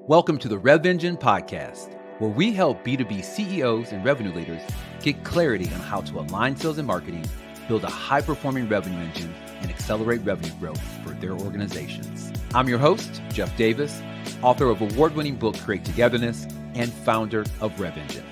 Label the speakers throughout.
Speaker 1: Welcome to the Rev Engine podcast, where we help B2B CEOs and revenue leaders get clarity on how to align sales and marketing, build a high-performing revenue engine, and accelerate revenue growth for their organizations. I'm your host, Jeff Davis, author of award-winning book Create Togetherness and founder of Rev Engine.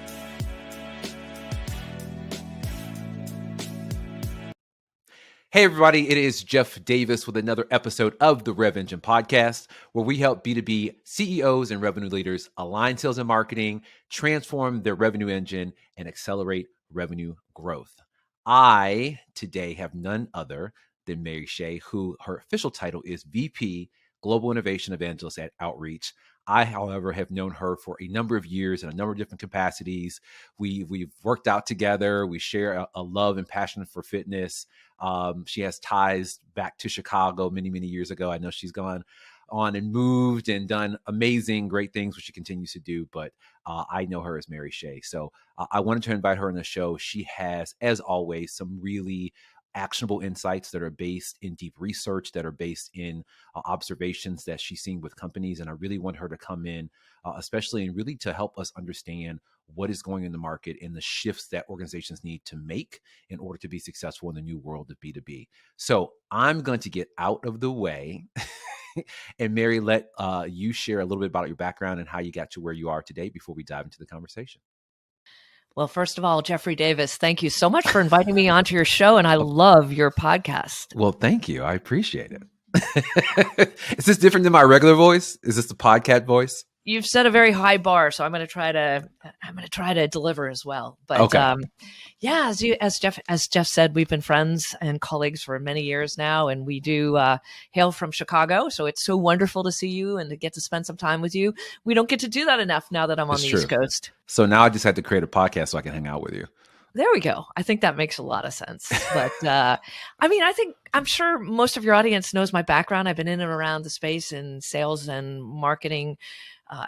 Speaker 1: Hey everybody, it is Jeff Davis with another episode of the Rev Engine podcast, where we help B2B CEOs and revenue leaders align sales and marketing, transform their revenue engine, and accelerate revenue growth. I today have none other than Mary Shea, who her official title is VP Global Innovation Evangelist at Outreach. I, however, have known her for a number of years in a number of different capacities. We've worked out together. We share a love and passion for fitness. She has ties back to Chicago many, many years ago. I know she's gone on and moved and done amazing, great things, which she continues to do. But I know her as Mary Shea. So I wanted to invite her on the show. She has, as always, some really actionable insights that are based in deep research, that are based in observations that she's seen with companies. And I really want her to come in, especially and really to help us understand what is going in the market and the shifts that organizations need to make in order to be successful in the new world of B2B. So I'm going to get out of the way and Mary, let you share a little bit about your background and how you got to where you are today before we dive into the conversation.
Speaker 2: Well, first of all, Jeffrey Davis, thank you so much for inviting me onto your show, and I love your podcast.
Speaker 1: Well, thank you. I appreciate it. Is this different than my regular voice? Is this the podcast voice?
Speaker 2: You've set a very high bar, so I'm going to try to deliver as well. But
Speaker 1: okay.
Speaker 2: Yeah, as Jeff said, we've been friends and colleagues for many years now, and we do hail from Chicago. So it's so wonderful to see you and to get to spend some time with you. We don't get to do that enough now that I'm on the East Coast.
Speaker 1: So now I just had to create a podcast so I can hang out with you.
Speaker 2: There we go. I think that makes a lot of sense. But I'm sure most of your audience knows my background. I've been in and around the space in sales and marketing,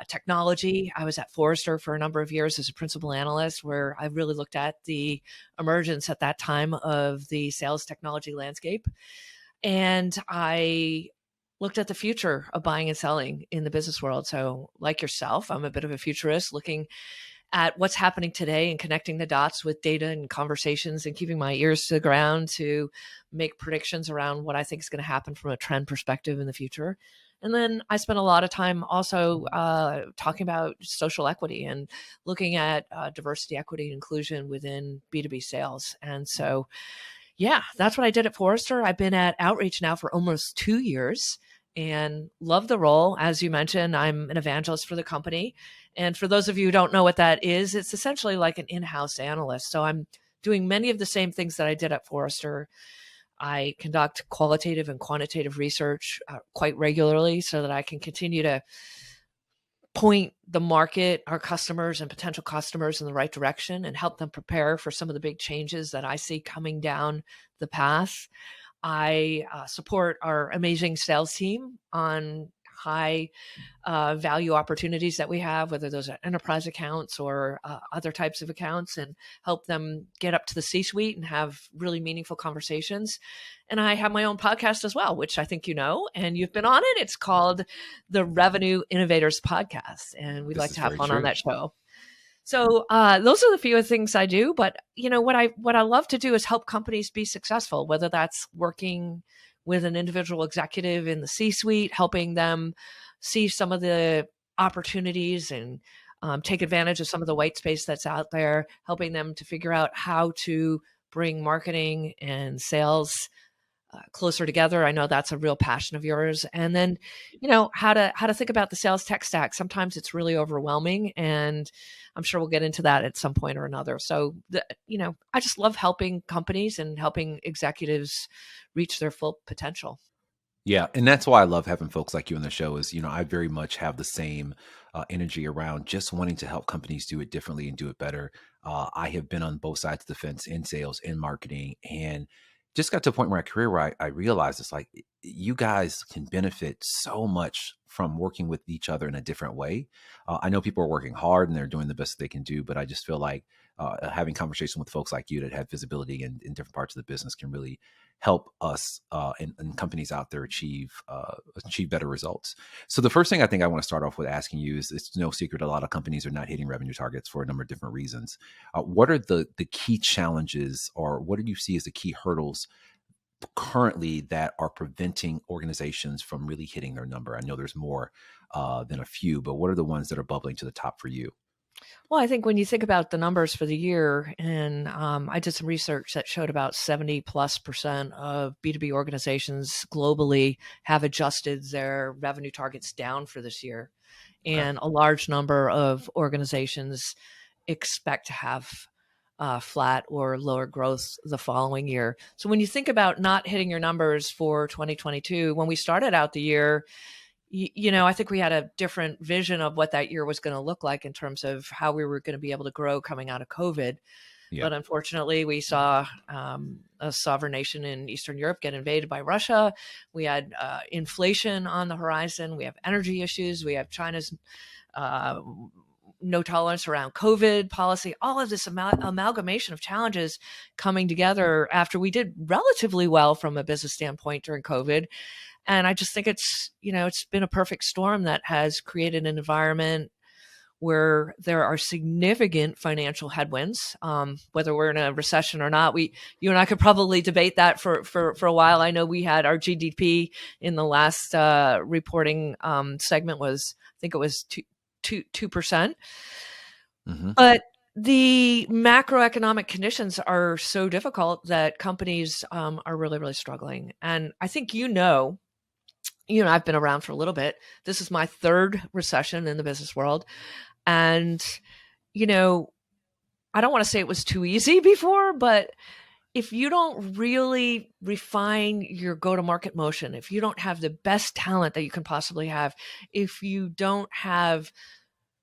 Speaker 2: technology. I was at Forrester for a number of years as a principal analyst, where I really looked at the emergence at that time of the sales technology landscape. And I looked at the future of buying and selling in the business world. So like yourself, I'm a bit of a futurist, looking at what's happening today and connecting the dots with data and conversations and keeping my ears to the ground to make predictions around what I think is going to happen from a trend perspective in the future. And then I spent a lot of time also talking about social equity and looking at diversity, equity, and inclusion within B2B sales. And so, yeah, that's what I did at Forrester. I've been at Outreach now for almost 2 years and love the role. As you mentioned, I'm an evangelist for the company. And for those of you who don't know what that is, it's essentially like an in-house analyst. So I'm doing many of the same things that I did at Forrester. I conduct qualitative and quantitative research quite regularly so that I can continue to point the market, our customers and potential customers in the right direction and help them prepare for some of the big changes that I see coming down the path. I support our amazing sales team on high value opportunities that we have, whether those are enterprise accounts or other types of accounts, and help them get up to the C-suite and have really meaningful conversations. And I have my own podcast as well, which I think you know, and you've been on it. It's called the Revenue Innovators Podcast, and we'd like to have fun on that show. So those are the few things I do. But you know what I love to do is help companies be successful, whether that's working with an individual executive in the C-suite, helping them see some of the opportunities and take advantage of some of the white space that's out there, helping them to figure out how to bring marketing and sales closer together. I know that's a real passion of yours. And then, you know, how to think about the sales tech stack. Sometimes it's really overwhelming, and I'm sure we'll get into that at some point or another. So, I just love helping companies and helping executives reach their full potential.
Speaker 1: Yeah. And that's why I love having folks like you on the show is, I very much have the same energy around just wanting to help companies do it differently and do it better. I have been on both sides of the fence in sales and marketing, and just got to a point in my career where I realized it's like you guys can benefit so much from working with each other in a different way. I know people are working hard and they're doing the best they can do, but I just feel like having conversation with folks like you that have visibility in different parts of the business can really help us and companies out there achieve better results. So the first thing I think I want to start off with asking you is, it's no secret a lot of companies are not hitting revenue targets for a number of different reasons. What are the key challenges, or what do you see as the key hurdles currently that are preventing organizations from really hitting their number? I know there's more than a few, but what are the ones that are bubbling to the top for you?
Speaker 2: Well, I think when you think about the numbers for the year, and I did some research that showed about 70+% of B2B organizations globally have adjusted their revenue targets down for this year.
Speaker 1: Okay.
Speaker 2: And a large number of organizations expect to have flat or lower growth the following year. So when you think about not hitting your numbers for 2022, when we started out the year, I think we had a different vision of what that year was going to look like in terms of how we were going to be able to grow coming out of COVID.
Speaker 1: Yeah.
Speaker 2: But unfortunately, we saw a sovereign nation in Eastern Europe get invaded by Russia. We had inflation on the horizon. We have energy issues. We have China's uh, no tolerance around COVID policy. All of this amalgamation of challenges coming together after we did relatively well from a business standpoint during COVID. And I just think it's been a perfect storm that has created an environment where there are significant financial headwinds. Whether we're in a recession or not, you and I could probably debate that for a while. I know we had our GDP in the last reporting segment I think it was 2%.
Speaker 1: Mm-hmm.
Speaker 2: But the macroeconomic conditions are so difficult that companies are really, really struggling. And I think I've been around for a little bit. This is my third recession in the business world. And, I don't want to say it was too easy before, but if you don't really refine your go-to-market motion, if you don't have the best talent that you can possibly have, if you don't have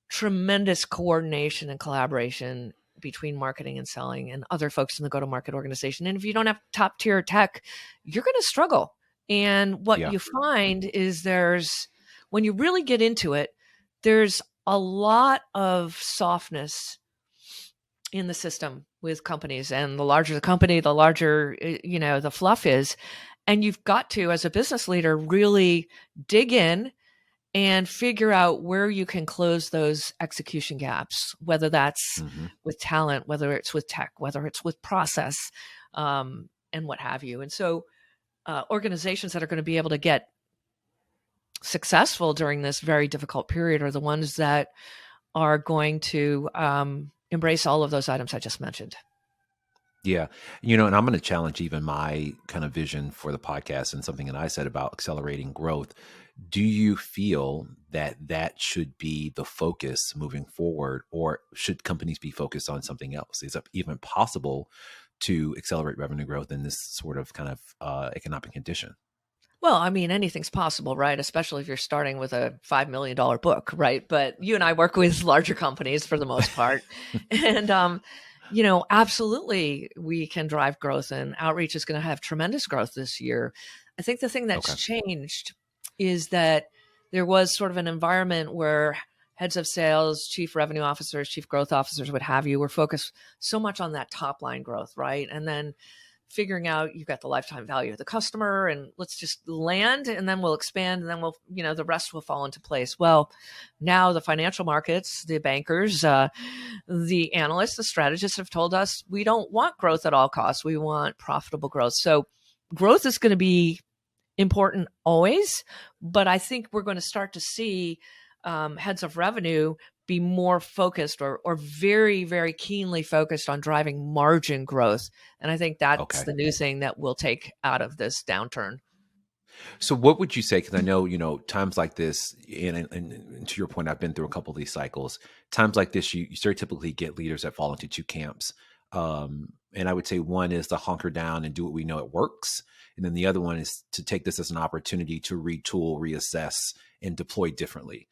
Speaker 2: tremendous coordination and collaboration between marketing and selling and other folks in the go-to-market organization, and if you don't have top-tier tech, you're going to struggle. And what
Speaker 1: Yeah.
Speaker 2: you find is when you really get into it, there's a lot of softness in the system with companies. And the larger the company, the larger, the fluff is. And you've got to, as a business leader, really dig in and figure out where you can close those execution gaps, whether that's
Speaker 1: Mm-hmm.
Speaker 2: with talent, whether it's with tech, whether it's with process, and what have you. And so organizations that are going to be able to get successful during this very difficult period are the ones that are going to embrace all of those items I just mentioned.
Speaker 1: Yeah. And I'm going to challenge even my kind of vision for the podcast and something that I said about accelerating growth. Do you feel that that should be the focus moving forward, or should companies be focused on something else? Is it even possible to accelerate revenue growth in this sort of kind of economic condition?
Speaker 2: Well, I mean, anything's possible, right? Especially if you're starting with a $5 million book, right? But you and I work with larger companies for the most part. And, absolutely we can drive growth, and outreach is going to have tremendous growth this year. I think the thing that's
Speaker 1: Okay.
Speaker 2: changed is that there was sort of an environment where heads of sales, chief revenue officers, chief growth officers, what have you, were focused so much on that top line growth, right? And then figuring out you've got the lifetime value of the customer, and let's just land, and then we'll expand, and then the rest will fall into place. Well, now the financial markets, the bankers, the analysts, the strategists have told us we don't want growth at all costs. We want profitable growth. So growth is going to be important always, but I think we're going to start to see heads of revenue be more focused or very, very keenly focused on driving margin growth. And I think that's
Speaker 1: Okay.
Speaker 2: the new thing that we'll take out of this downturn.
Speaker 1: So what would you say? Because I know, times like this, and to your point, I've been through a couple of these cycles. Times like this, you stereotypically get leaders that fall into two camps. And I would say one is to hunker down and do what we know it works. And then the other one is to take this as an opportunity to retool, reassess, and deploy differently.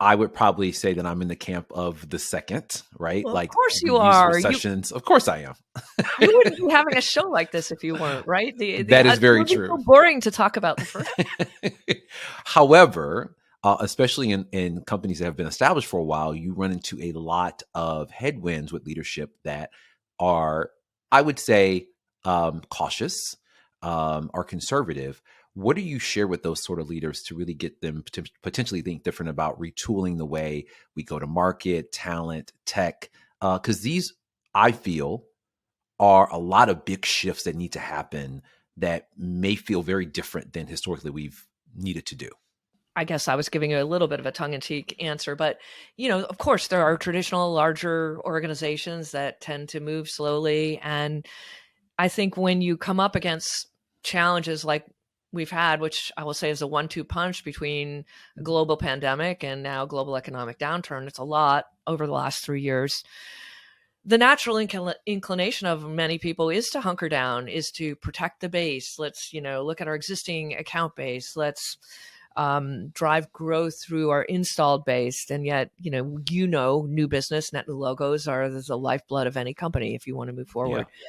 Speaker 1: I would probably say that I'm in the camp of the second, right?
Speaker 2: Well, of
Speaker 1: Like,
Speaker 2: course
Speaker 1: we
Speaker 2: you
Speaker 1: use
Speaker 2: are.
Speaker 1: recessions. Of course I am.
Speaker 2: You wouldn't be having a show like this if you weren't, right?
Speaker 1: That is
Speaker 2: It
Speaker 1: very
Speaker 2: would be
Speaker 1: true.
Speaker 2: so boring to talk about the first.
Speaker 1: However, especially in companies that have been established for a while, you run into a lot of headwinds with leadership that are, I would say, cautious, are conservative. What do you share with those sort of leaders to really get them to potentially think different about retooling the way we go to market, talent, tech? Because these, I feel, are a lot of big shifts that need to happen that may feel very different than historically we've needed to do.
Speaker 2: I guess I was giving you a little bit of a tongue-in-cheek answer, but of course, there are traditional larger organizations that tend to move slowly, and I think when you come up against challenges like we've had, which I will say is a 1-2 punch between a global pandemic and now global economic downturn, it's a lot over the last 3 years. The natural inclination of many people is to hunker down, is to protect the base. Let's, look at our existing account base. Let's drive growth through our installed base. And yet, new business, net new logos are the lifeblood of any company if you want to move forward.
Speaker 1: Yeah.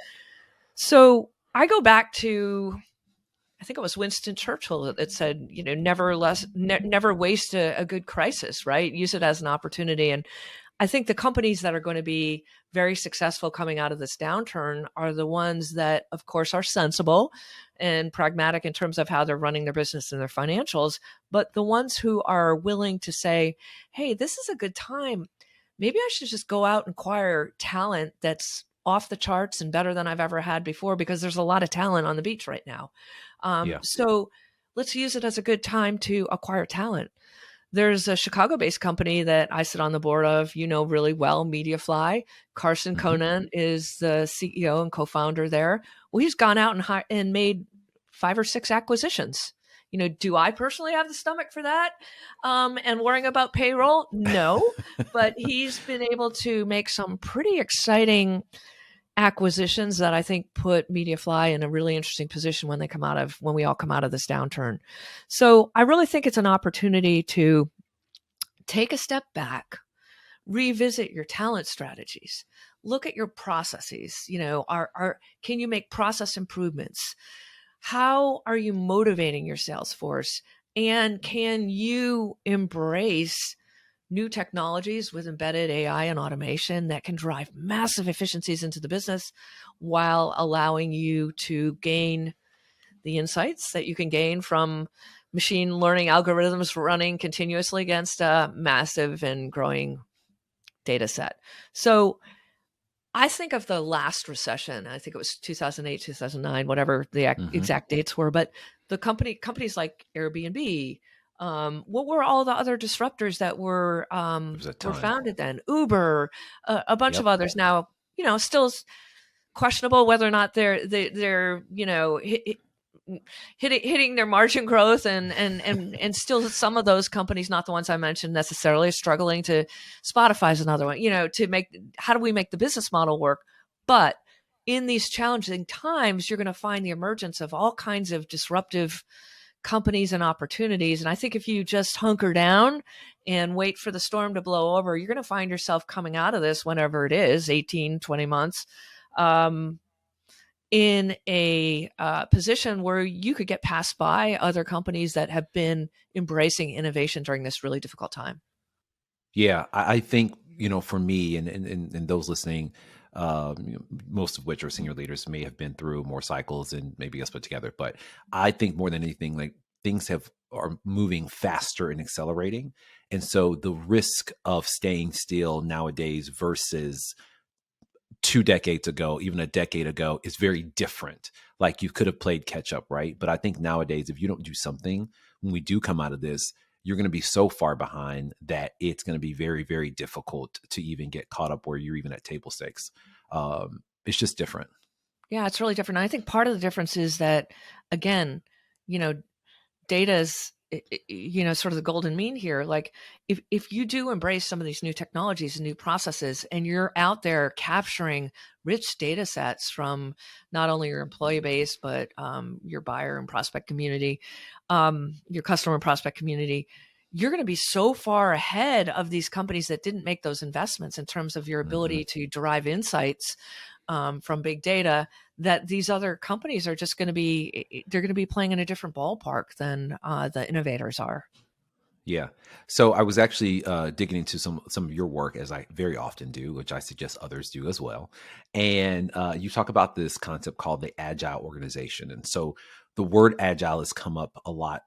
Speaker 2: So I go back to, I think it was Winston Churchill that said, never waste a good crisis, right? Use it as an opportunity. And I think the companies that are going to be very successful coming out of this downturn are the ones that, of course, are sensible and pragmatic in terms of how they're running their business and their financials, but the ones who are willing to say, hey, this is a good time. Maybe I should just go out and acquire talent that's off the charts and better than I've ever had before, because there's a lot of talent on the beach right now.
Speaker 1: Yeah.
Speaker 2: So let's use it as a good time to acquire talent. There's a Chicago-based company that I sit on the board of, really well, MediaFly. Carson Conan is the CEO and co-founder there. Well, he's gone out and made 5 or 6 acquisitions. Do I personally have the stomach for that? And worrying about payroll? No, but he's been able to make some pretty exciting acquisitions that I think put MediaFly in a really interesting position when we all come out of this downturn. So I really think it's an opportunity to take a step back, revisit your talent strategies, look at your processes. Can you make process improvements? How are you motivating your sales force? And can you embrace new technologies with embedded AI and automation that can drive massive efficiencies into the business while allowing you to gain the insights that you can gain from machine learning algorithms running continuously against a massive and growing data set. So I think of the last recession, I think it was 2008, 2009, whatever the exact dates were, but the companies like Airbnb, what were all the other disruptors that were founded then? Uber, a bunch of others now, still questionable whether or not they're hitting their margin growth and still some of those companies, not the ones I mentioned necessarily, are struggling. To Spotify's another one, how do we make the business model work? But in these challenging times, you're going to find the emergence of all kinds of disruptive companies and opportunities. And I think if you just hunker down and wait for the storm to blow over, you're going to find yourself coming out of this, whenever it is, 18, 20 months, in a position where you could get passed by other companies that have been embracing innovation during this really difficult time.
Speaker 1: Yeah, I think, for me and those listening, most of which are senior leaders, may have been through more cycles and maybe us put together. But I think more than anything, like, things are moving faster and accelerating. And so the risk of staying still nowadays versus 2 decades ago, even a decade ago, is very different. Like, you could have played catch up, right? But I think nowadays, if you don't do something, when we do come out of this, you're going to be so far behind that it's going to be very, very difficult to even get caught up where you're even at table stakes. It's just different.
Speaker 2: Yeah, it's really different. I think part of the difference is that, again, data is, sort of the golden mean here. Like, if you do embrace some of these new technologies and new processes, and you're out there capturing rich data sets from not only your employee base, but your buyer and prospect community, your customer and prospect community, you're going to be so far ahead of these companies that didn't make those investments in terms of your ability to derive insights from big data, that these other companies are just going to be, they're going to be playing in a different ballpark than the innovators are.
Speaker 1: Yeah. So I was actually digging into some of your work, as I very often do, which I suggest others do as well. And you talk about this concept called the agile organization. And so the word agile has come up a lot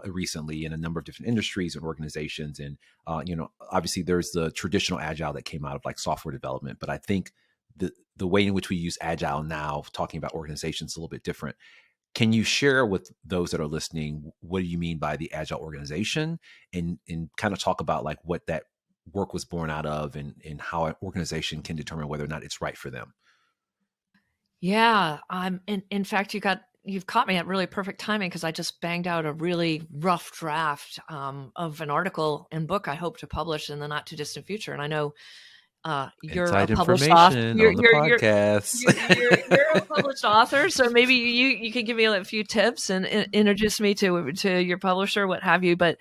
Speaker 1: recently in a number of different industries and organizations. And obviously there's the traditional agile that came out of like software development, but I think the way in which we use agile now, talking about organizations, is a little bit different. Can you share with those that are listening, what do you mean by the agile organization, and kind of talk about like what that work was born out of, and how an organization can determine whether or not it's right for them?
Speaker 2: Yeah, in fact, you've caught me at really perfect timing because I just banged out a really rough draft of an article and book I hope to publish in the not too distant future. And I know you're a
Speaker 1: Inside
Speaker 2: published author.
Speaker 1: information on the podcast.
Speaker 2: You're a published author, so maybe you can give me a few tips and introduce me to your publisher, what have you. But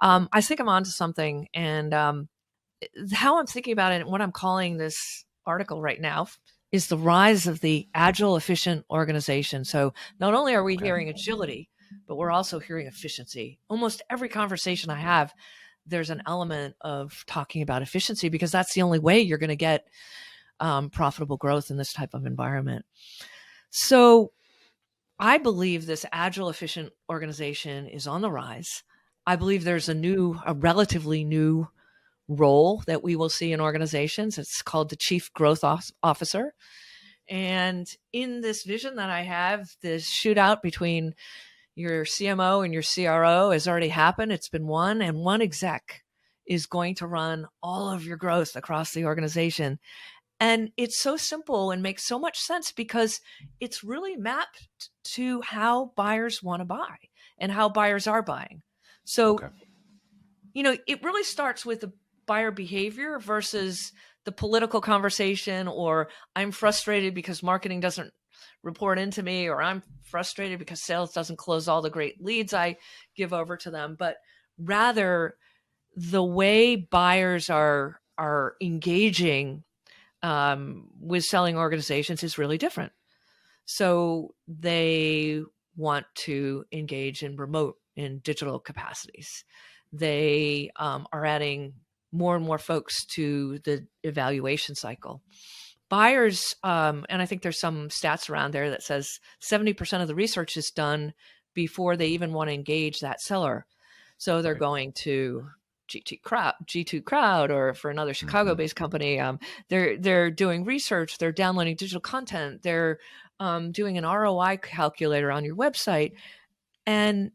Speaker 2: I think I'm onto something, and how I'm thinking about it, and what I'm calling this article right now, is the rise of the agile, efficient organization. So not only are we
Speaker 1: Okay.
Speaker 2: hearing agility, but we're also hearing efficiency. Almost every conversation I have, there's an element of talking about efficiency because that's the only way you're going to get profitable growth in this type of environment. So I believe this agile, efficient organization is on the rise. I believe there's a relatively new role that we will see in organizations. It's called the Chief Growth Officer. And in this vision that I have, this shootout between your CMO and your CRO has already happened. It's been won, and one exec is going to run all of your growth across the organization. And it's so simple and makes so much sense because it's really mapped to how buyers want to buy and how buyers are buying. So,
Speaker 1: Okay.
Speaker 2: it really starts with the buyer behavior versus the political conversation, or I'm frustrated because marketing doesn't report into me, or I'm frustrated because sales doesn't close all the great leads I give over to them. But rather, the way buyers are engaging with selling organizations is really different. So they want to engage in remote and digital capacities. They are adding more and more folks to the evaluation cycle. Buyers, and I think there's some stats around there that says 70% of the research is done before they even want to engage that seller. So they're
Speaker 1: Right.
Speaker 2: going to G2 Crowd, or for another
Speaker 1: Hmm.
Speaker 2: Chicago-based company, they're doing research, they're downloading digital content, they're doing an ROI calculator on your website, and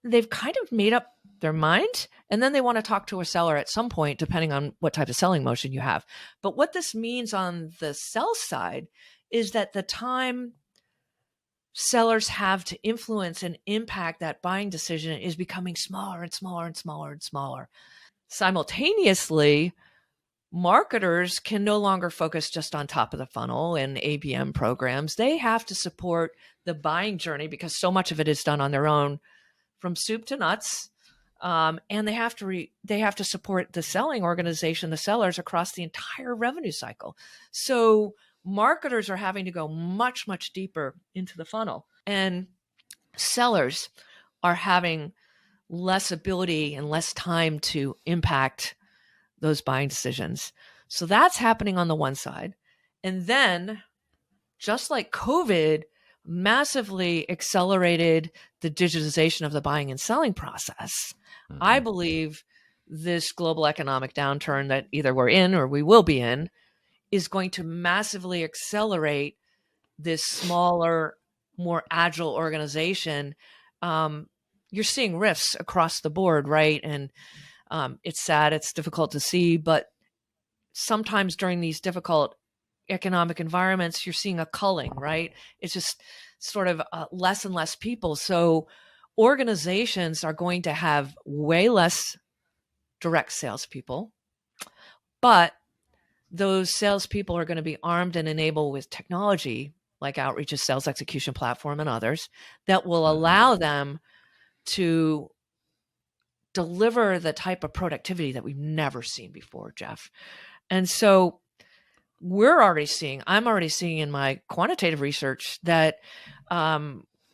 Speaker 2: they've kind of made up their mind, and then they want to talk to a seller at some point, depending on what type of selling motion you have. But what this means on the sell side is that the time sellers have to influence and impact that buying decision is becoming smaller and smaller and smaller and smaller. Simultaneously, marketers can no longer focus just on top of the funnel and ABM programs. They have to support the buying journey because so much of it is done on their own from soup to nuts. And they have to support the selling organization, the sellers, across the entire revenue cycle. So marketers are having to go much, much deeper into the funnel, and sellers are having less ability and less time to impact those buying decisions. So that's happening on the one side. And then, just like COVID massively accelerated the digitization of the buying and selling process, I
Speaker 1: Hmm.
Speaker 2: believe this global economic downturn that either we're in or we will be in is going to massively accelerate this smaller, more agile organization. Um, you're seeing rifts across the board, right? And it's sad, it's difficult to see, but sometimes during these difficult economic environments, you're seeing a culling, right? It's just sort of less and less people. So organizations are going to have way less direct salespeople, but those salespeople are going to be armed and enabled with technology like Outreach's sales execution platform and others that will
Speaker 1: Hmm.
Speaker 2: allow them to deliver the type of productivity that we've never seen before, Jeff. And so I'm already seeing in my quantitative research that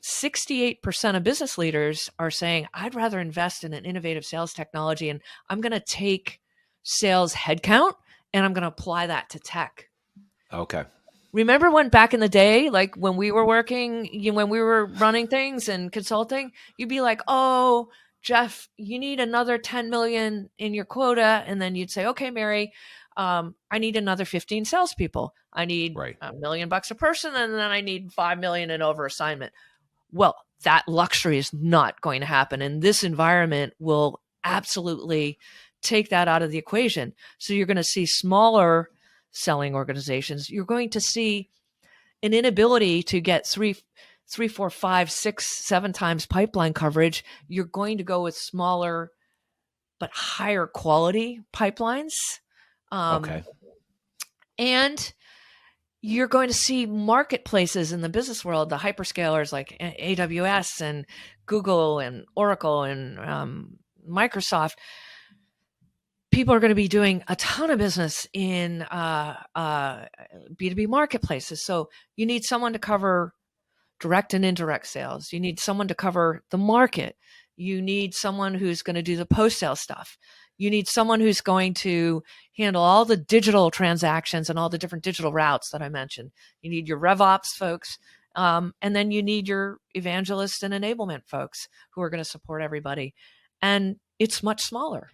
Speaker 2: 68% of business leaders are saying, I'd rather invest in an innovative sales technology, and I'm going to take sales headcount and I'm going to apply that to tech.
Speaker 1: Okay.
Speaker 2: Remember when back in the day, like when we were working, when we were running things and consulting, you'd be like, oh, Jeff, you need another 10 million in your quota. And then you'd say, okay, Mary, I need another 15 salespeople. I need
Speaker 1: Right.
Speaker 2: $1 million a person. And then I need 5 million in over assignment. Well, that luxury is not going to happen. And this environment will absolutely take that out of the equation. So you're going to see smaller selling organizations. You're going to see an inability to get three, 4, 5, 6, 7 times pipeline coverage. You're going to go with smaller but higher quality pipelines.
Speaker 1: Okay.
Speaker 2: And you're going to see marketplaces in the business world, the hyperscalers like AWS and Google and Oracle and Microsoft. People are going to be doing a ton of business in B2B marketplaces. So you need someone to cover direct and indirect sales. You need someone to cover the market. You need someone who's going to do the post-sale stuff. You need someone who's going to handle all the digital transactions and all the different digital routes that I mentioned. You need your RevOps folks. And then you need your evangelists and enablement folks who are going to support everybody. And it's much smaller.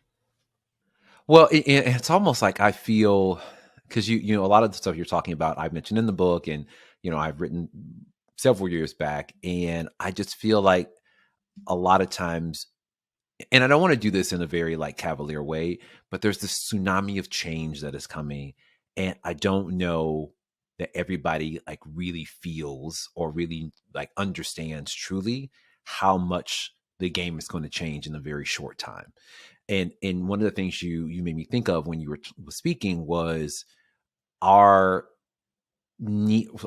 Speaker 1: Well, it's almost like I feel, because you know a lot of the stuff you're talking about, I've mentioned in the book, and I've written several years back, and I just feel like a lot of times, and I don't want to do this in a very like cavalier way, but there's this tsunami of change that is coming, and I don't know that everybody like really feels or really like understands truly how much the game is going to change in a very short time. And one of the things you made me think of when you were speaking was our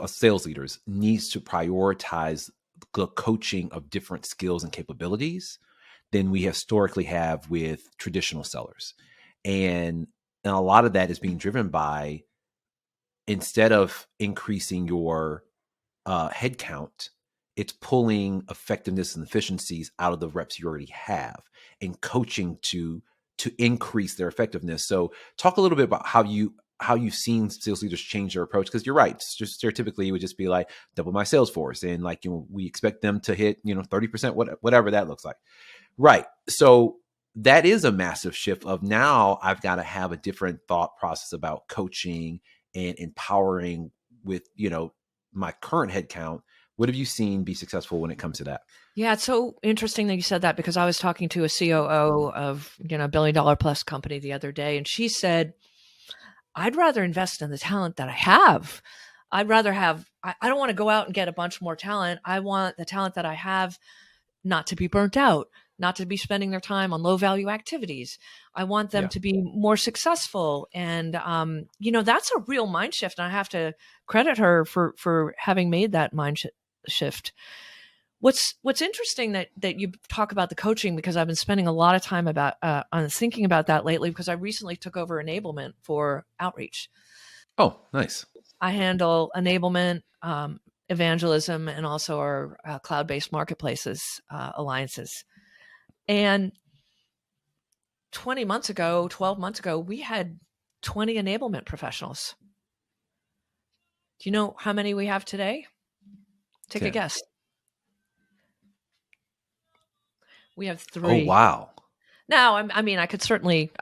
Speaker 1: sales leaders needs to prioritize the coaching of different skills and capabilities than we historically have with traditional sellers. And a lot of that is being driven by, instead of increasing your headcount, it's pulling effectiveness and efficiencies out of the reps you already have and coaching to increase their effectiveness. So talk a little bit about how you've seen sales leaders change their approach, because you're right. It's just stereotypically it would just be like double my sales force, and like we expect them to hit 30%, whatever that looks like. Right. So that is a massive shift of, now I've got to have a different thought process about coaching and empowering with my current headcount. What have you seen be successful when it comes to that?
Speaker 2: Yeah, it's so interesting that you said that, because I was talking to a COO of $1 billion plus company the other day, and she said, I'd rather invest in the talent that I have. I'd rather have, I don't want to go out and get a bunch more talent. I want the talent that I have not to be burnt out, not to be spending their time on low value activities. I want them to be more successful. And, that's a real mind shift. And I have to credit her for having made that mind shift. What's interesting that you talk about the coaching, because I've been spending a lot of time on thinking about that lately, because I recently took over enablement for outreach.
Speaker 1: Oh, nice.
Speaker 2: I handle enablement, evangelism, and also our cloud-based marketplaces alliances. And 12 months ago, we had 20 enablement professionals. Do you know how many we have today? Take
Speaker 1: 10.
Speaker 2: a guess. We have 3.
Speaker 1: Oh, wow.
Speaker 2: Now, I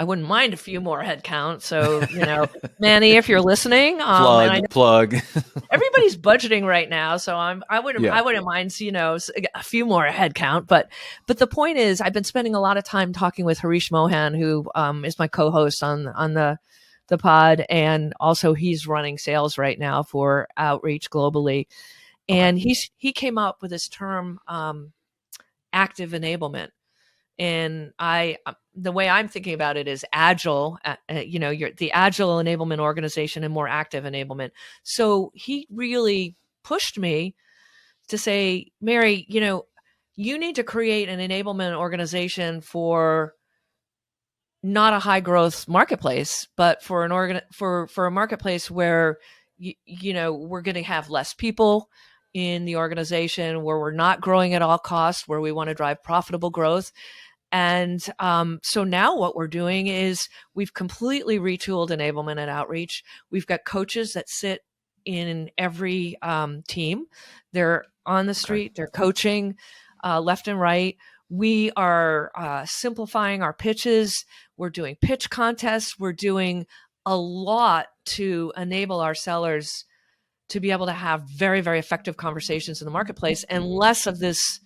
Speaker 2: wouldn't mind a few more headcount. So, Manny, if you're listening,
Speaker 1: plug.
Speaker 2: Everybody's budgeting right now, so I wouldn't mind, a few more headcount. But the point is, I've been spending a lot of time talking with Harish Mohan, who is my co-host on the pod, and also he's running sales right now for outreach globally. And he came up with this term, active enablement. And the way I'm thinking about it is agile, you're the agile enablement organization and more active enablement. So he really pushed me to say, Mary, you need to create an enablement organization for not a high growth marketplace, but for for a marketplace where, we're going to have less people. in the organization, where we're not growing at all costs, where we want to drive profitable growth. And so now what we're doing is we've completely retooled enablement and outreach. We've got coaches that sit in every team. They're on the street, they're coaching left and right. We are simplifying our pitches. We're doing pitch contests. We're doing a lot to enable our sellers to be able to have very, very effective conversations in the marketplace, and less of this,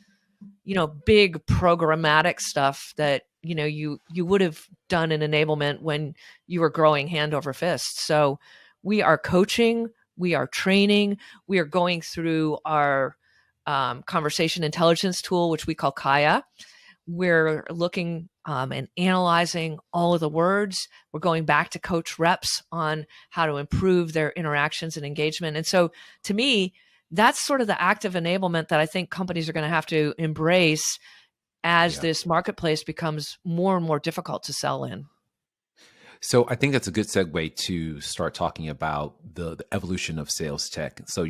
Speaker 2: big programmatic stuff that, you would have done in enablement when you were growing hand over fist. So we are coaching, we are training, we are going through our conversation intelligence tool, which we call Kaya. We're looking and analyzing all of the words. We're going back to coach reps on how to improve their interactions and engagement. And so to me, that's sort of the active enablement that I think companies are going to have to embrace as this marketplace becomes more and more difficult to sell in.
Speaker 1: So I think that's a good segue to start talking about the evolution of sales tech. So,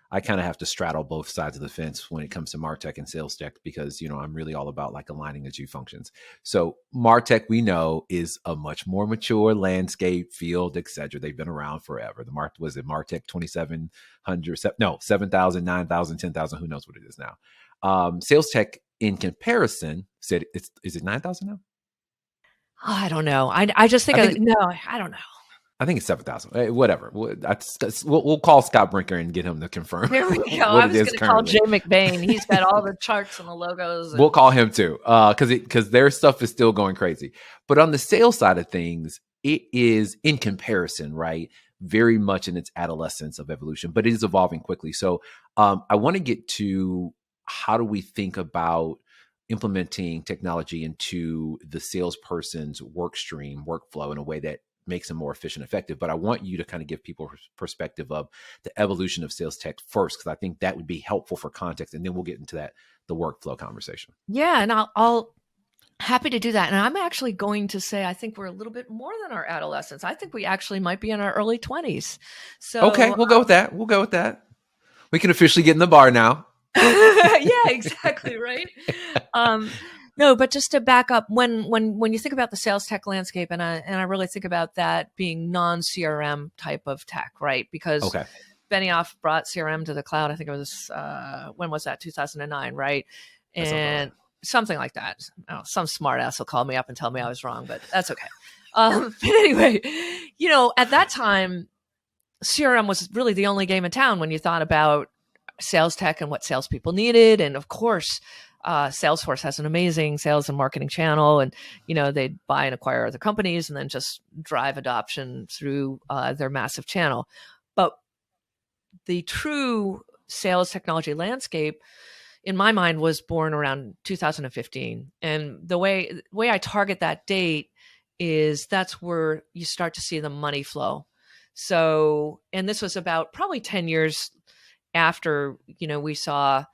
Speaker 1: I kind of have to straddle both sides of the fence when it comes to MarTech and sales tech, because, I'm really all about like aligning the two functions. So MarTech, we know, is a much more mature landscape, field, et cetera. They've been around forever. The was it MarTech 2,700, 7,000, 9,000, 10,000, who knows what it is now. Sales tech in comparison said, is it 9,000 now?
Speaker 2: Oh, I don't know. I just think, I don't know.
Speaker 1: I think it's 7,000. Whatever. We'll call Scott Brinker and get him to confirm.
Speaker 2: There we go. I was going to call Jay McBain. He's got all the charts and the logos.
Speaker 1: We'll call him too, because their stuff is still going crazy. But on the sales side of things, it is, in comparison, right, very much in its adolescence of evolution, but it is evolving quickly. So I want to get to, how do we think about implementing technology into the salesperson's work stream, workflow, in a way that makes them more efficient, effective. But I want you to kind of give people perspective of the evolution of sales tech first, because I think that would be helpful for context. And then we'll get into the workflow conversation.
Speaker 2: Yeah. And I'll happy to do that. And I'm actually going to say, I think we're a little bit more than our adolescence. I think we actually might be in our early 20s. So
Speaker 1: okay, we'll go with that. We can officially get in the bar now.
Speaker 2: Yeah, exactly. Right. No, but just to back up, when you think about the sales tech landscape, and I really think about that being non-CRM type of tech, right? Because Benioff brought CRM to the cloud. I think it was, when was that? 2009, right? And something like that. Oh, some smart ass will call me up and tell me I was wrong, but that's okay. But anyway, at that time, CRM was really the only game in town when you thought about sales tech and what salespeople needed. And of course, Salesforce has an amazing sales and marketing channel, and they buy and acquire other companies and then just drive adoption through their massive channel. But the true sales technology landscape, in my mind, was born around 2015. And the way I target that date is that's where you start to see the money flow. So, and this was about probably 10 years after we saw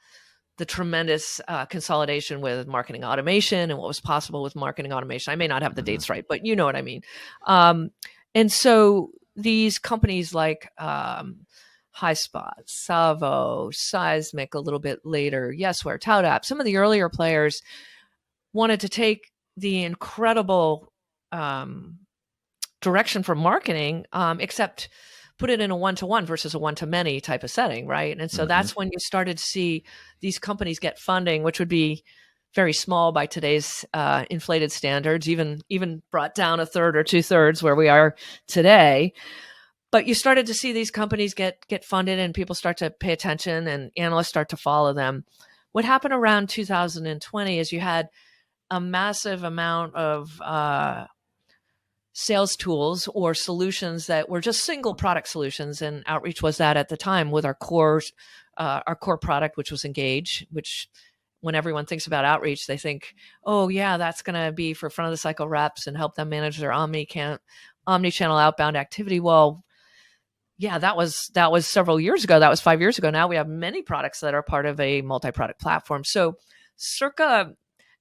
Speaker 2: the tremendous consolidation with marketing automation and what was possible with marketing automation. I may not have the dates right, but you know what I mean. And so these companies like HighSpot, Savo, Seismic, a little bit later, Yesware, ToutApp, some of the earlier players wanted to take the incredible direction for marketing, except put it in a one-to-one versus a one-to-many type of setting, right? And so that's when you started to see these companies get funding, which would be very small by today's inflated standards, even brought down a third or 2/3 where we are today. But you started to see these companies get funded, and people start to pay attention, and analysts start to follow them. What happened around 2020 is you had a massive amount of sales tools or solutions that were just single product solutions. And outreach was that at the time, with our core product, which was Engage, which when everyone thinks about outreach, they think, oh yeah, that's going to be for front of the cycle reps and help them manage their omni-channel outbound activity. Well, yeah, that was several years ago. That was 5 years ago. Now we have many products that are part of a multi-product platform. So circa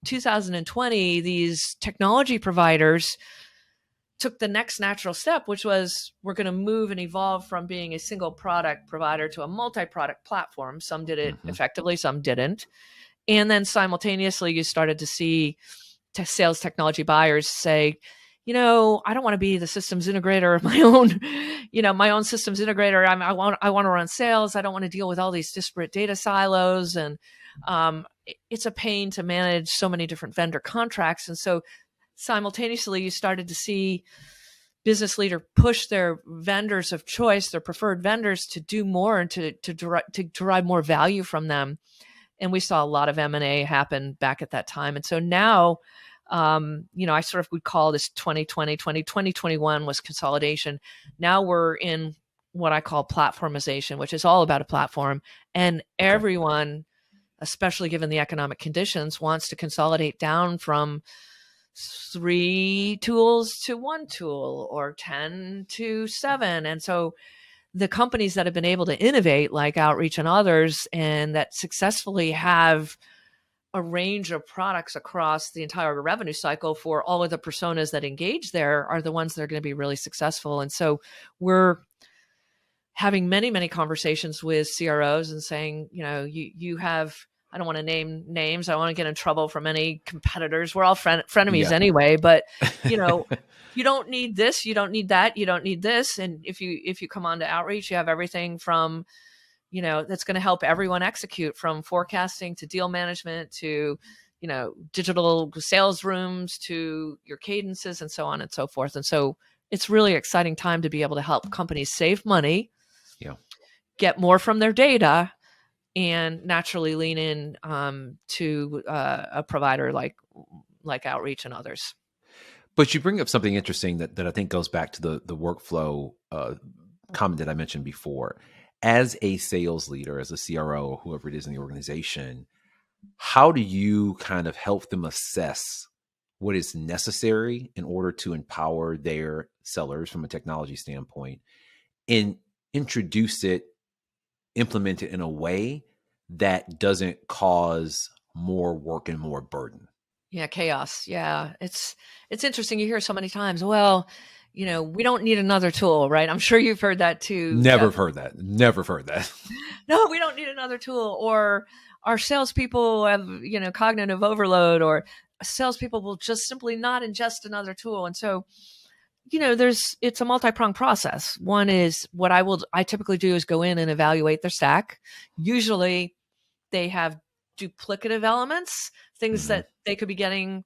Speaker 2: 2020, these technology providers took the next natural step, which was we're going to move and evolve from being a single product provider to a multi-product platform. Some did it effectively, some didn't. And then simultaneously, you started to see sales technology buyers say, I don't want to be the systems integrator of my own, my own systems integrator. I want to run sales. I don't want to deal with all these disparate data silos. And it's a pain to manage so many different vendor contracts. And so simultaneously, you started to see business leader push their vendors of choice, their preferred vendors, to do more and to derive more value from them. And we saw a lot of M&A happen back at that time. And so now, I sort of would call this 2021 was consolidation. Now we're in what I call platformization, which is all about a platform. And everyone, especially given the economic conditions, wants to consolidate down from 3 tools to 1 tool or 10 to 7. And so the companies that have been able to innovate, like Outreach and others, and that successfully have a range of products across the entire revenue cycle for all of the personas that engage there, are the ones that are going to be really successful. And so we're having many, many conversations with CROs and saying, you have, I don't want to name names. I don't want to get in trouble from any competitors. We're all frenemies anyway, but you don't need this, you don't need that, you don't need this. And if you come on to Outreach, you have everything from, that's going to help everyone execute, from forecasting to deal management to, digital sales rooms to your cadences and so on and so forth. And so it's really exciting time to be able to help companies save money, get more from their data, and naturally lean in to a provider like Outreach and others.
Speaker 1: But you bring up something interesting that I think goes back to the workflow comment that I mentioned before. As a sales leader, as a CRO, or whoever it is in the organization, how do you kind of help them assess what is necessary in order to empower their sellers from a technology standpoint and introduce it, implement it in a way that doesn't cause more work and more burden?
Speaker 2: Yeah, chaos. Yeah, it's interesting. You hear so many times, well, we don't need another tool, right? I'm sure you've heard that too.
Speaker 1: Never heard that. Never heard that.
Speaker 2: No, we don't need another tool. Or our salespeople have, cognitive overload, or salespeople will just simply not ingest another tool. And so, it's a multi-pronged process. One is what I typically do is go in and evaluate their stack. Usually they have duplicative elements, things that they could be getting,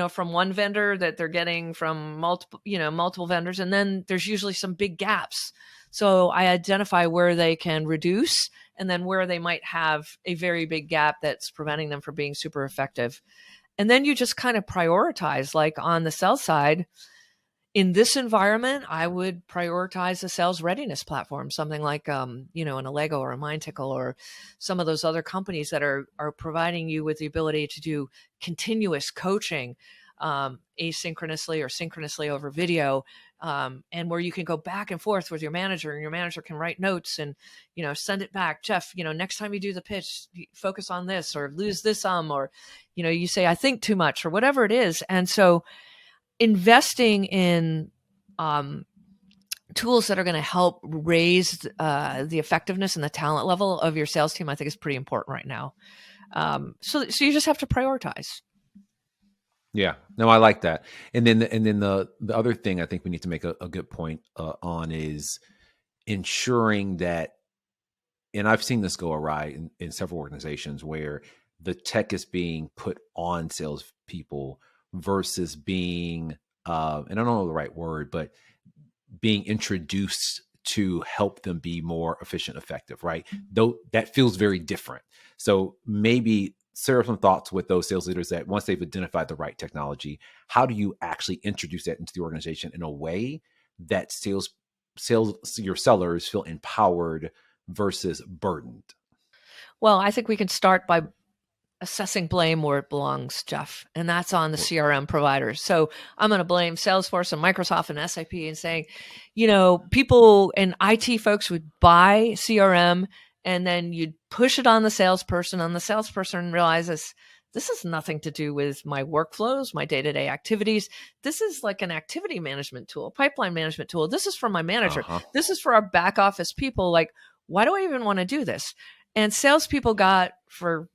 Speaker 2: from one vendor that they're getting from multiple vendors. And then there's usually some big gaps. So I identify where they can reduce and then where they might have a very big gap that's preventing them from being super effective. And then you just kind of prioritize, like on the sell side. In this environment, I would prioritize a sales readiness platform, something like, an Allego or a MindTickle or some of those other companies that are providing you with the ability to do continuous coaching, asynchronously or synchronously over video, and where you can go back and forth with your manager, and your manager can write notes and, send it back. Jeff, next time you do the pitch, focus on this or lose this, or, you say, I think too much or whatever it is. And so investing in tools that are going to help raise the effectiveness and the talent level of your sales team, I think is pretty important right now. So you just have to prioritize.
Speaker 1: Yeah, no, I like that. And then the other thing I think we need to make a good point on is ensuring that, and I've seen this go awry in several organizations where the tech is being put on salespeople versus being, and I don't know the right word, but being introduced to help them be more efficient, effective, right? Though that feels very different. So maybe share some thoughts with those sales leaders that once they've identified the right technology, how do you actually introduce that into the organization in a way that your sellers feel empowered versus burdened?
Speaker 2: Well, I think we can start by assessing blame where it belongs, Jeff, and that's on the CRM providers. So I'm going to blame Salesforce and Microsoft and SAP and saying, people and IT folks would buy CRM and then you'd push it on the salesperson, and the salesperson realizes this has nothing to do with my workflows, my day-to-day activities. This is like an activity management tool, pipeline management tool. This is for my manager.
Speaker 1: Uh-huh.
Speaker 2: This is for our back office people. Like, why do I even want to do this? And salespeople got for,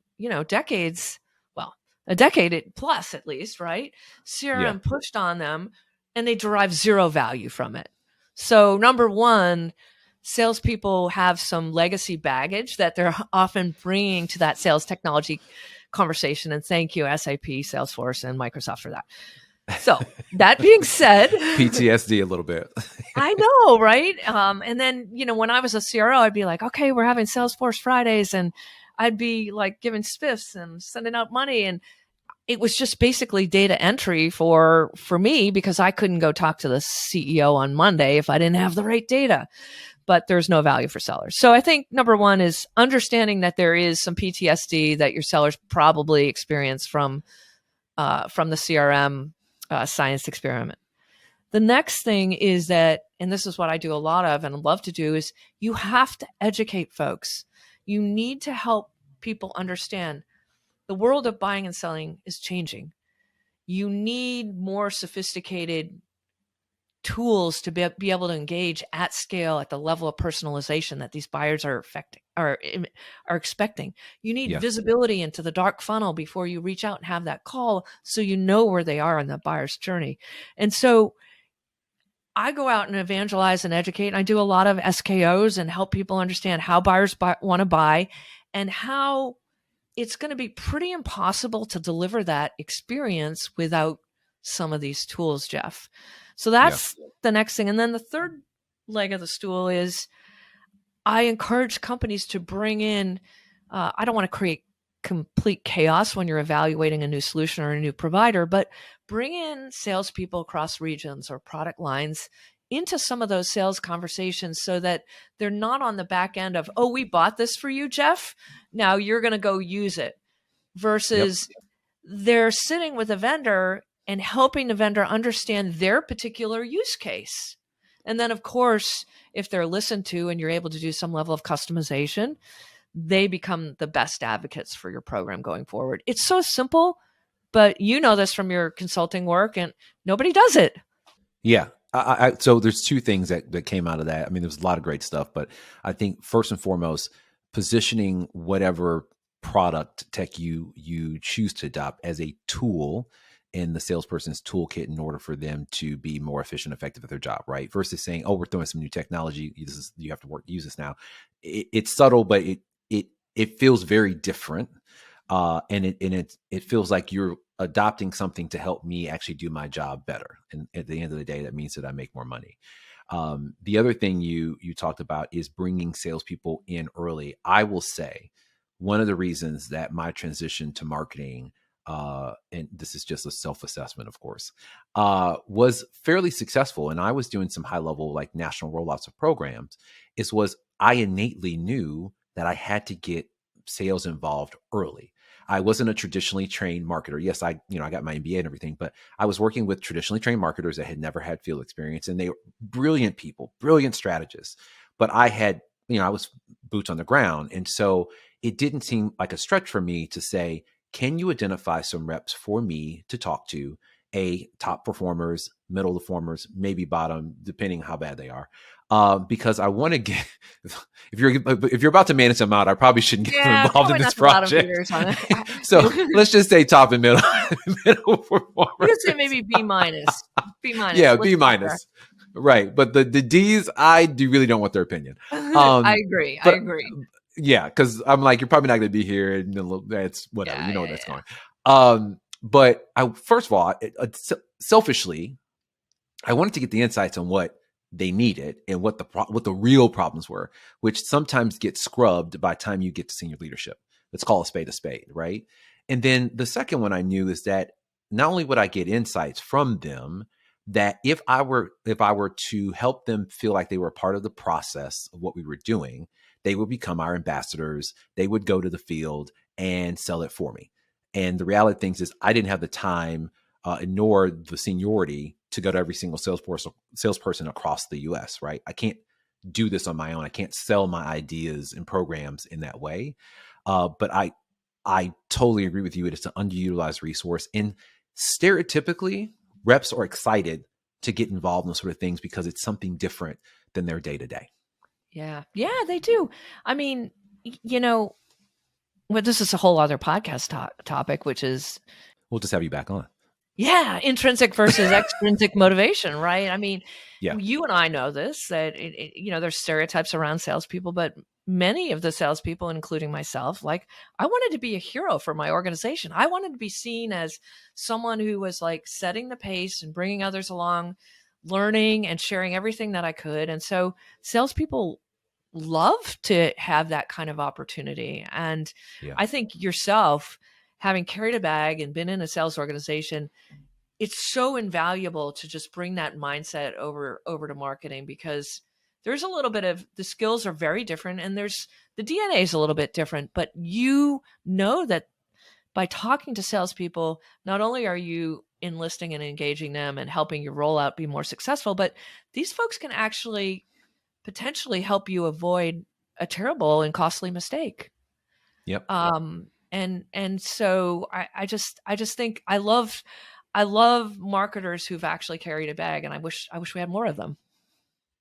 Speaker 2: decades, well, a decade plus at least, right?
Speaker 1: Yeah.
Speaker 2: CRM pushed on them and they derive zero value from it. So number one, salespeople have some legacy baggage that they're often bringing to that sales technology conversation. And thank you, SAP, Salesforce, and Microsoft for that. So that being said,
Speaker 1: PTSD a little bit.
Speaker 2: I know, right? And then, when I was a CRO, I'd be like, okay, we're having Salesforce Fridays, and I'd be like giving spiffs and sending out money. And it was just basically data entry for me, because I couldn't go talk to the CEO on Monday if I didn't have the right data. But there's no value for sellers. So I think number one is understanding that there is some PTSD that your sellers probably experience from the CRM science experiment. The next thing is that, and this is what I do a lot of and love to do, is you have to educate folks. You need to help people understand the world of buying and selling is changing. You need more sophisticated tools to be able to engage at scale at the level of personalization that these buyers are expecting. You need visibility into the dark funnel before you reach out and have that call, so you know where they are on the buyer's journey. And so I go out and evangelize and educate, and I do a lot of SKOs and help people understand how buyers want to buy, and how it's going to be pretty impossible to deliver that experience without some of these tools, Jeff. So that's the next thing. And then the third leg of the stool is I encourage companies to bring in, I don't want to create complete chaos when you're evaluating a new solution or a new provider, but bring in salespeople across regions or product lines into some of those sales conversations, so that they're not on the back end of, oh, we bought this for you, Jeff, now you're going to go use it, versus they're sitting with a vendor and helping the vendor understand their particular use case. And then, of course, if they're listened to and you're able to do some level of customization, they become the best advocates for your program going forward. It's so simple, but you know this from your consulting work, and nobody does it.
Speaker 1: Yeah. So there's two things that came out of that. I mean, there's a lot of great stuff, but I think first and foremost, positioning whatever product tech you choose to adopt as a tool in the salesperson's toolkit in order for them to be more efficient, effective at their job, right? Versus saying, "Oh, we're throwing some new technology. You have to use this now." It's subtle, but it feels very different, and it feels like you're adopting something to help me actually do my job better. And at the end of the day, that means that I make more money. The other thing you talked about is bringing salespeople in early. I will say one of the reasons that my transition to marketing, and this is just a self-assessment, of course, was fairly successful, and I was doing some high-level, like, national rollouts of programs, was I innately knew that I had to get sales involved early. I wasn't a traditionally trained marketer. Yes, I got my MBA and everything, but I was working with traditionally trained marketers that had never had field experience, and they were brilliant people, brilliant strategists. But I was boots on the ground. And so it didn't seem like a stretch for me to say, can you identify some reps for me to talk to, top performers, middle performers, maybe bottom, depending how bad they are. Because I want to get, if you're about to manage them out, I probably shouldn't get them involved in this project. So let's just say top and middle performers.
Speaker 2: You could say maybe B minus.
Speaker 1: Yeah, B minus. Right. But the D's, I really don't want their opinion.
Speaker 2: I agree.
Speaker 1: Yeah, because I'm like, you're probably not going to be here, and that's whatever. Where that's going. But first of all, selfishly, I wanted to get the insights on what they needed and what the real problems were, which sometimes get scrubbed by the time you get to senior leadership. Let's call a spade, right? And then the second one I knew is that not only would I get insights from them, that if I were to help them feel like they were a part of the process of what we were doing, they would become our ambassadors. They would go to the field and sell it for me. And the reality of things is I didn't have the time nor the seniority to go to every single salesperson across the US, right? I can't do this on my own. I can't sell my ideas and programs in that way. But I totally agree with you. It's an underutilized resource. And stereotypically, reps are excited to get involved in those sort of things because it's something different than their day to day.
Speaker 2: Yeah. Yeah, they do. I mean, well, this is a whole other podcast topic, which is,
Speaker 1: We'll just have you back on.
Speaker 2: yeah, intrinsic versus extrinsic motivation, right? I mean,
Speaker 1: Yeah.
Speaker 2: you and I know this, that there's stereotypes around salespeople, but many of the salespeople, including myself, like, I wanted to be a hero for my organization. I wanted to be seen as someone who was like setting the pace and bringing others along, learning and sharing everything that I could. And so salespeople love to have that kind of opportunity. And
Speaker 1: Yeah.
Speaker 2: I think yourself, having carried a bag and been in a sales organization, it's so invaluable to just bring that mindset over to marketing, because there's a little bit of, the skills are very different, and there's, the DNA is a little bit different, but you know that by talking to salespeople, not only are you enlisting and engaging them and helping your rollout be more successful, but these folks can actually potentially help you avoid a terrible and costly mistake.
Speaker 1: Yep.
Speaker 2: And so I just think I love marketers who've actually carried a bag, and I wish we had more of them.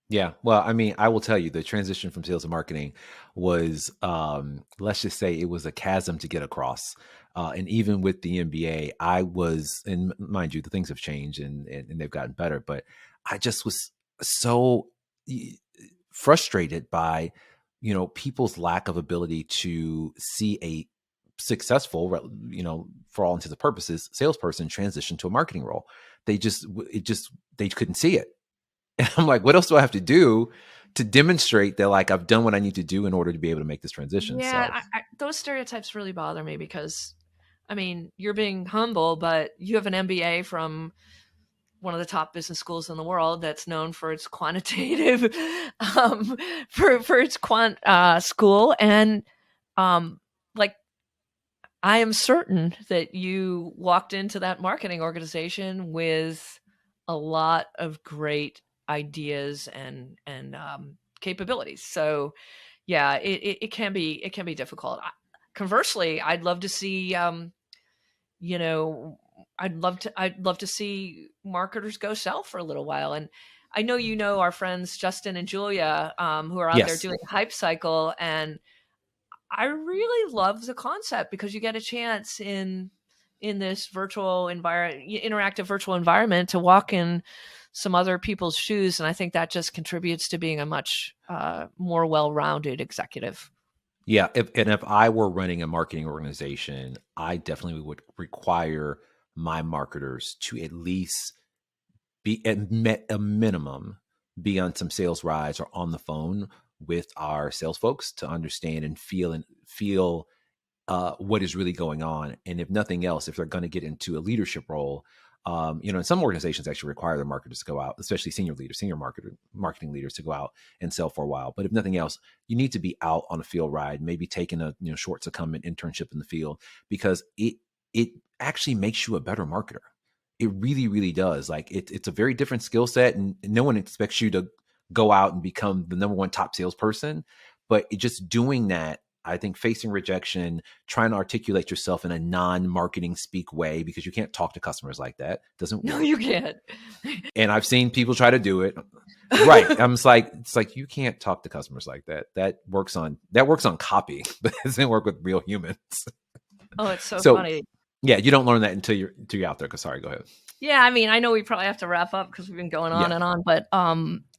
Speaker 1: Yeah. Well, I mean, I will tell you the transition from sales to marketing was, let's just say it was a chasm to get across. And even with the MBA, I was, and mind you, the things have changed and they've gotten better, but I just was so frustrated by, people's lack of ability to see a successful, for all intents and purposes, salesperson transition to a marketing role. They couldn't see it. And I'm like, what else do I have to do to demonstrate that, like, I've done what I need to do in order to be able to make this transition?
Speaker 2: Yeah,
Speaker 1: So
Speaker 2: those stereotypes really bother me, because, I mean, you're being humble, but you have an MBA from one of the top business schools in the world that's known for its quantitative, for its quant school, and like, I am certain that you walked into that marketing organization with a lot of great ideas and capabilities. So yeah, it can be difficult. Conversely, I'd love to see, you know, I'd love to see marketers go sell for a little while. And I know, our friends Justin and Julia, who are out there
Speaker 1: yes,
Speaker 2: doing Hype Cycle, and I really love the concept, because you get a chance in this virtual environment, interactive virtual environment, to walk in some other people's shoes, and I think that just contributes to being a much more well-rounded executive.
Speaker 1: yeah. If I were running a marketing organization, I definitely would require my marketers to at least be at a minimum be on some sales rides or on the phone with our sales folks to understand and feel what is really going on. And if nothing else, if they're going to get into a leadership role, and some organizations actually require their marketers to go out, especially senior leaders, marketing leaders, to go out and sell for a while. But if nothing else, you need to be out on a field ride, maybe taking a short secondment internship in the field, because it actually makes you a better marketer. It really, really does. Like, it's a very different skill set, and no one expects you to go out and become the number one top salesperson. But just doing that, I think, facing rejection, trying to articulate yourself in a non-marketing speak way, because you can't talk to customers like that. It doesn't
Speaker 2: No,
Speaker 1: work.
Speaker 2: you can't.
Speaker 1: And I've seen people try to do it. Right. It's like, you can't talk to customers like that. That works on copy, but it doesn't work with real humans.
Speaker 2: Oh, it's so
Speaker 1: So
Speaker 2: funny.
Speaker 1: yeah, you don't learn that until you're out there. Sorry, go ahead.
Speaker 2: Yeah, I mean, I know we probably have to wrap up, because we've been going on
Speaker 1: Yeah.
Speaker 2: and on, but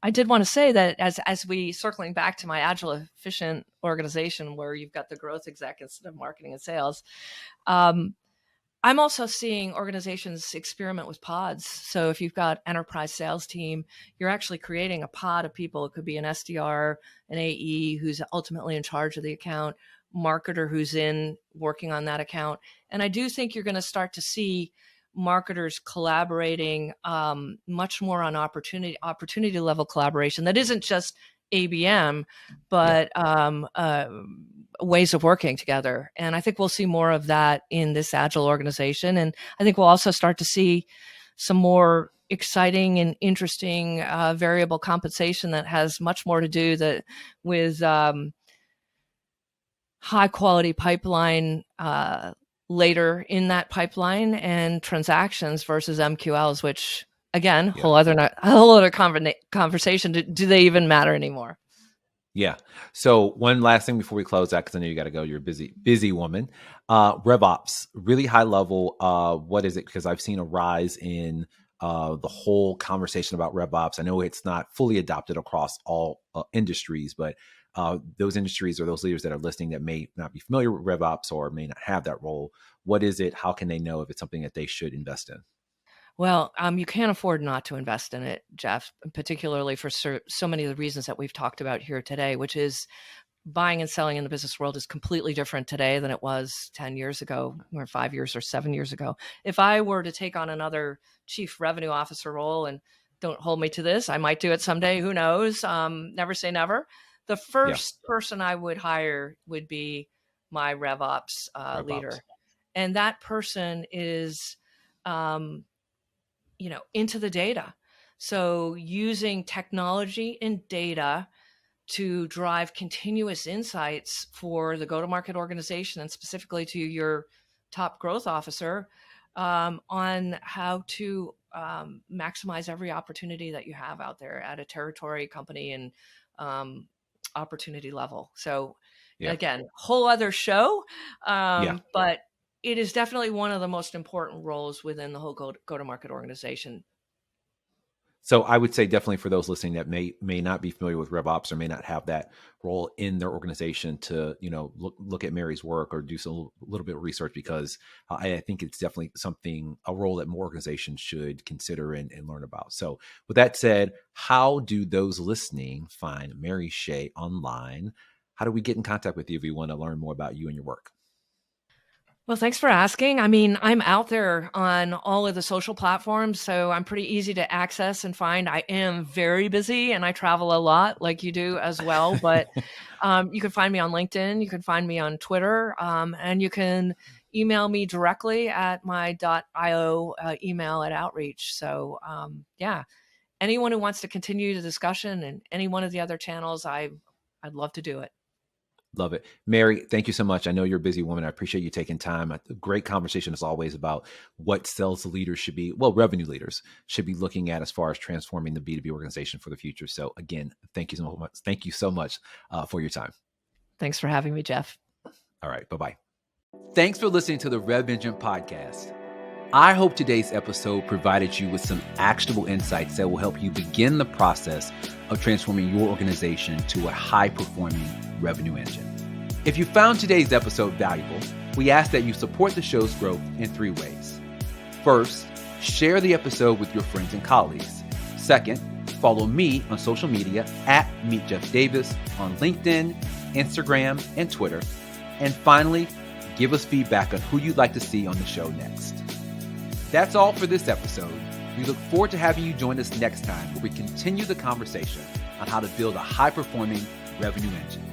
Speaker 2: I did want to say that, as we, circling back to my agile, efficient organization, where you've got the growth exec instead of marketing and sales, um, I'm also seeing organizations experiment with pods. So if you've got enterprise sales team, you're actually creating a pod of people. It could be an SDR, an AE who's ultimately in charge of the account, marketer who's in working on that account. And I do think you're going to start to see marketers collaborating much more on opportunity level collaboration that isn't just ABM,
Speaker 1: Yeah.
Speaker 2: but ways of working together. And I think we'll see more of that in this agile organization. And I think we'll also start to see some more exciting and interesting variable compensation that has much more to do with high quality pipeline later in that pipeline and transactions versus MQLs, which again,
Speaker 1: Yeah.
Speaker 2: whole other conversation. Do they even matter anymore?
Speaker 1: Yeah. So one last thing before we close out, because I know you got to go. You're a busy woman. RevOps, really high level. What is it? Because I've seen a rise in the whole conversation about RevOps. I know it's not fully adopted across all industries, but those industries or those leaders that are listening that may not be familiar with RevOps or may not have that role, what is it? How can they know if it's something that they should invest in?
Speaker 2: Well, you can't afford not to invest in it, Jeff, particularly for so many of the reasons that we've talked about here today, which is buying and selling in the business world is completely different today than it was 10 years ago or 5 years or 7 years ago. If I were to take on another chief revenue officer role, and don't hold me to this, I might do it someday, who knows? Never say never. The first person I would hire would be my RevOps leader. And that person is, into the data. So using technology and data to drive continuous insights for the go-to-market organization and specifically to your top growth officer on how to maximize every opportunity that you have out there at a territory, company, and opportunity level. So again, whole other show, but it is definitely one of the most important roles within the whole go-to-market organization.
Speaker 1: So I would say definitely for those listening that may not be familiar with RevOps or may not have that role in their organization to, look at Mary's work or do a little bit of research, because I think it's definitely a role that more organizations should consider and learn about. So with that said, how do those listening find Mary Shea online? How do we get in contact with you if we want to learn more about you and your work?
Speaker 2: Well, thanks for asking. I mean, I'm out there on all of the social platforms, so I'm pretty easy to access and find. I am very busy and I travel a lot like you do as well, but you can find me on LinkedIn, you can find me on Twitter, and you can email me directly at my .io email at Outreach. So anyone who wants to continue the discussion and any one of the other channels, I'd love to do it.
Speaker 1: Love it. Mary, thank you so much. I know you're a busy woman. I appreciate you taking time. A great conversation as always about what sales leaders should be, revenue leaders should be looking at as far as transforming the B2B organization for the future. So again, thank you so much. Thank you so much for your time.
Speaker 2: Thanks for having me, Jeff.
Speaker 1: All right. Bye-bye. Thanks for listening to the Rev Engine podcast. I hope today's episode provided you with some actionable insights that will help you begin the process of transforming your organization to a high-performing revenue engine. If you found today's episode valuable, we ask that you support the show's growth in 3 ways. First, share the episode with your friends and colleagues. Second, follow me on social media at Meet Jeff Davis on LinkedIn, Instagram, and Twitter. And finally, give us feedback on who you'd like to see on the show next. That's all for this episode. We look forward to having you join us next time where we continue the conversation on how to build a high-performing revenue engine.